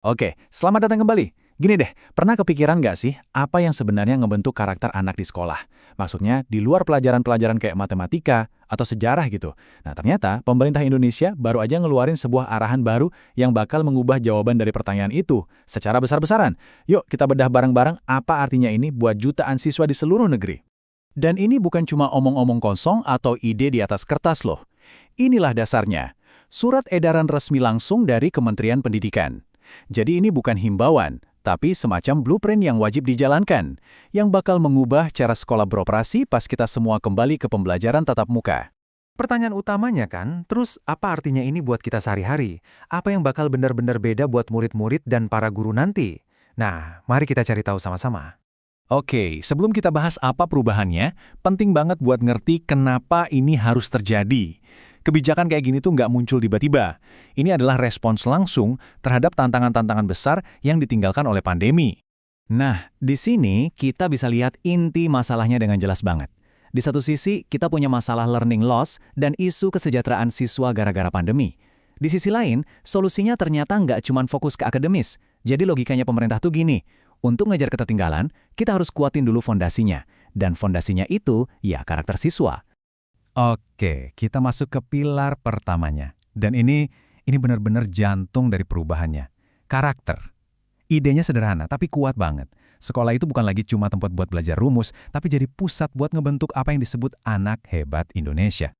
Oke, selamat datang kembali. Gini deh, pernah kepikiran nggak sih apa yang sebenarnya ngebentuk karakter anak di sekolah? Maksudnya di luar pelajaran-pelajaran kayak matematika atau sejarah gitu. Nah ternyata pemerintah Indonesia baru aja ngeluarin sebuah arahan baru yang bakal mengubah jawaban dari pertanyaan itu secara besar-besaran. Yuk kita bedah bareng-bareng apa artinya ini buat jutaan siswa di seluruh negeri. Dan ini bukan cuma omong-omong kosong atau ide di atas kertas loh. Inilah dasarnya. Surat edaran resmi langsung dari Kementerian Pendidikan. Jadi ini bukan himbauan, tapi semacam blueprint yang wajib dijalankan, yang bakal mengubah cara sekolah beroperasi pas kita semua kembali ke pembelajaran tatap muka. Pertanyaan utamanya kan, terus apa artinya ini buat kita sehari-hari? Apa yang bakal benar-benar beda buat murid-murid dan para guru nanti? Nah, mari kita cari tahu sama-sama. Oke, sebelum kita bahas apa perubahannya, penting banget buat ngerti kenapa ini harus terjadi. Kebijakan kayak gini tuh nggak muncul tiba-tiba. Ini adalah respons langsung terhadap tantangan-tantangan besar yang ditinggalkan oleh pandemi. Nah, di sini kita bisa lihat inti masalahnya dengan jelas banget. Di satu sisi, kita punya masalah learning loss dan isu kesejahteraan siswa gara-gara pandemi. Di sisi lain, solusinya ternyata nggak cuma fokus ke akademis. Jadi logikanya pemerintah tuh gini, untuk ngejar ketertinggalan, kita harus kuatin dulu fondasinya. Dan fondasinya itu, ya karakter siswa. Oke, kita masuk ke pilar pertamanya. Dan ini benar-benar jantung dari perubahannya. Karakter. Idenya sederhana, tapi kuat banget. Sekolah itu bukan lagi cuma tempat buat belajar rumus, tapi jadi pusat buat ngebentuk apa yang disebut anak hebat Indonesia.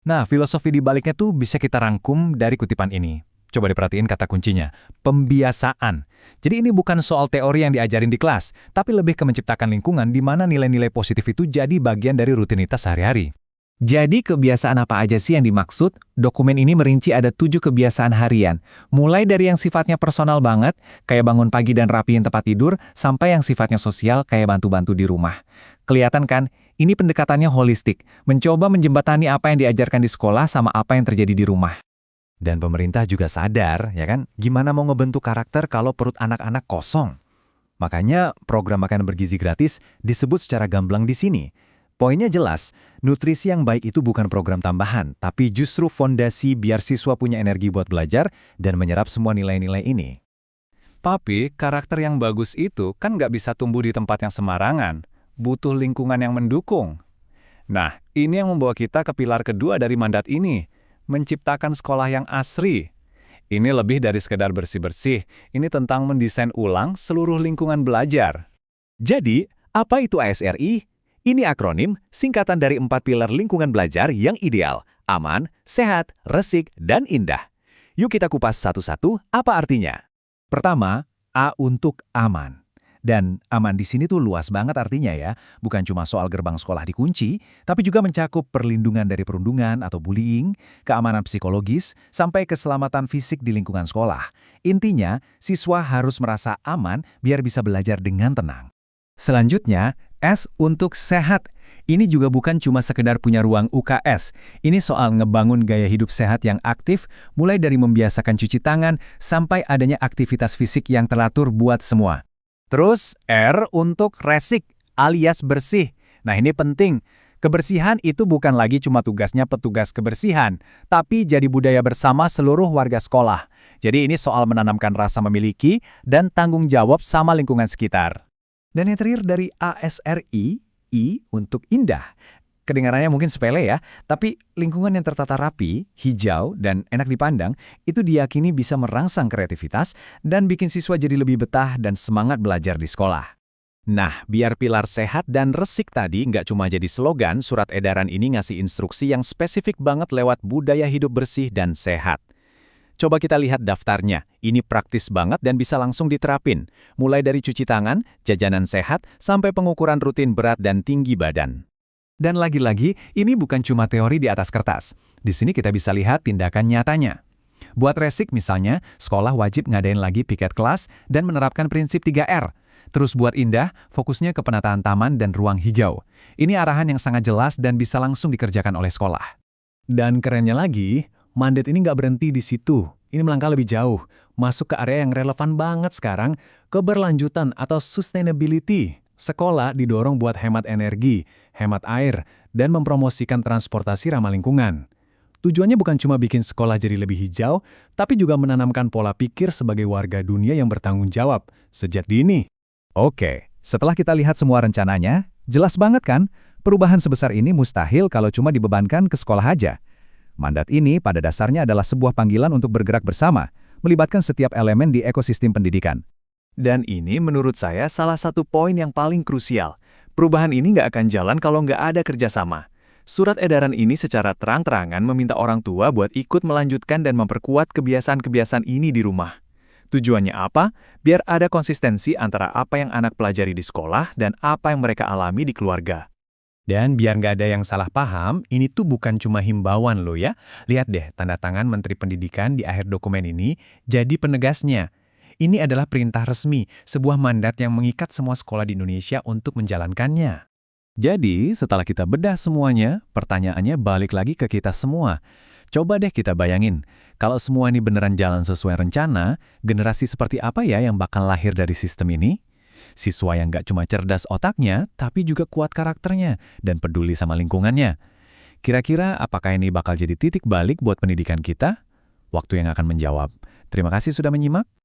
Nah, filosofi di baliknya tuh bisa kita rangkum dari kutipan ini. Coba diperhatiin kata kuncinya, pembiasaan. Jadi ini bukan soal teori yang diajarin di kelas, tapi lebih ke menciptakan lingkungan di mana nilai-nilai positif itu jadi bagian dari rutinitas sehari-hari. Jadi kebiasaan apa aja sih yang dimaksud? Dokumen ini merinci ada 7 kebiasaan harian. Mulai dari yang sifatnya personal banget, kayak bangun pagi dan rapiin tempat tidur, sampai yang sifatnya sosial kayak bantu-bantu di rumah. Kelihatan kan? Ini pendekatannya holistik, mencoba menjembatani apa yang diajarkan di sekolah sama apa yang terjadi di rumah. Dan pemerintah juga sadar, ya kan, gimana mau ngebentuk karakter kalau perut anak-anak kosong. Makanya program makanan bergizi gratis disebut secara gamblang di sini. Poinnya jelas, nutrisi yang baik itu bukan program tambahan, tapi justru fondasi biar siswa punya energi buat belajar dan menyerap semua nilai-nilai ini. Tapi karakter yang bagus itu kan nggak bisa tumbuh di tempat yang sembarangan, butuh lingkungan yang mendukung. Nah, ini yang membawa kita ke pilar kedua dari mandat ini, menciptakan sekolah yang asri. Ini lebih dari sekedar bersih-bersih, ini tentang mendesain ulang seluruh lingkungan belajar. Jadi, apa itu ASRI? Ini akronim singkatan dari 4 pilar lingkungan belajar yang ideal, aman, sehat, resik, dan indah. Yuk kita kupas satu-satu apa artinya. Pertama, A untuk aman. Dan aman di sini tuh luas banget artinya ya, bukan cuma soal gerbang sekolah dikunci, tapi juga mencakup perlindungan dari perundungan atau bullying, keamanan psikologis, sampai keselamatan fisik di lingkungan sekolah. Intinya, siswa harus merasa aman biar bisa belajar dengan tenang. Selanjutnya, S untuk sehat. Ini juga bukan cuma sekedar punya ruang UKS. Ini soal ngebangun gaya hidup sehat yang aktif, mulai dari membiasakan cuci tangan sampai adanya aktivitas fisik yang teratur buat semua. Terus R untuk resik alias bersih. Nah ini penting. Kebersihan itu bukan lagi cuma tugasnya petugas kebersihan, tapi jadi budaya bersama seluruh warga sekolah. Jadi ini soal menanamkan rasa memiliki dan tanggung jawab sama lingkungan sekitar. Dan yang terakhir dari ASRI, I untuk indah. Kedengarannya mungkin sepele ya, tapi lingkungan yang tertata rapi, hijau, dan enak dipandang, itu diyakini bisa merangsang kreativitas dan bikin siswa jadi lebih betah dan semangat belajar di sekolah. Nah, biar pilar sehat dan resik tadi nggak cuma jadi slogan, surat edaran ini ngasih instruksi yang spesifik banget lewat budaya hidup bersih dan sehat. Coba kita lihat daftarnya, ini praktis banget dan bisa langsung diterapin. Mulai dari cuci tangan, jajanan sehat, sampai pengukuran rutin berat dan tinggi badan. Dan lagi-lagi, ini bukan cuma teori di atas kertas. Di sini kita bisa lihat tindakan nyatanya. Buat resik misalnya, sekolah wajib ngadain lagi piket kelas dan menerapkan prinsip 3R. Terus buat indah, fokusnya ke penataan taman dan ruang hijau. Ini arahan yang sangat jelas dan bisa langsung dikerjakan oleh sekolah. Dan kerennya lagi, mandat ini nggak berhenti di situ. Ini melangkah lebih jauh, masuk ke area yang relevan banget sekarang, keberlanjutan atau sustainability. Sekolah didorong buat hemat energi, hemat air, dan mempromosikan transportasi ramah lingkungan. Tujuannya bukan cuma bikin sekolah jadi lebih hijau, tapi juga menanamkan pola pikir sebagai warga dunia yang bertanggung jawab sejak dini. Oke, setelah kita lihat semua rencananya, jelas banget kan? Perubahan sebesar ini mustahil kalau cuma dibebankan ke sekolah aja. Mandat ini pada dasarnya adalah sebuah panggilan untuk bergerak bersama, melibatkan setiap elemen di ekosistem pendidikan. Dan ini menurut saya salah satu poin yang paling krusial. Perubahan ini nggak akan jalan kalau nggak ada kerjasama. Surat edaran ini secara terang-terangan meminta orang tua buat ikut melanjutkan dan memperkuat kebiasaan-kebiasaan ini di rumah. Tujuannya apa? Biar ada konsistensi antara apa yang anak pelajari di sekolah dan apa yang mereka alami di keluarga. Dan biar nggak ada yang salah paham, ini tuh bukan cuma himbauan loh ya. Lihat deh, tanda tangan Menteri Pendidikan di akhir dokumen ini jadi penegasnya. Ini adalah perintah resmi, sebuah mandat yang mengikat semua sekolah di Indonesia untuk menjalankannya. Jadi, setelah kita bedah semuanya, pertanyaannya balik lagi ke kita semua. Coba deh kita bayangin, kalau semua ini beneran jalan sesuai rencana, generasi seperti apa ya yang bakal lahir dari sistem ini? Siswa yang nggak cuma cerdas otaknya, tapi juga kuat karakternya dan peduli sama lingkungannya. Kira-kira apakah ini bakal jadi titik balik buat pendidikan kita? Waktu yang akan menjawab. Terima kasih sudah menyimak.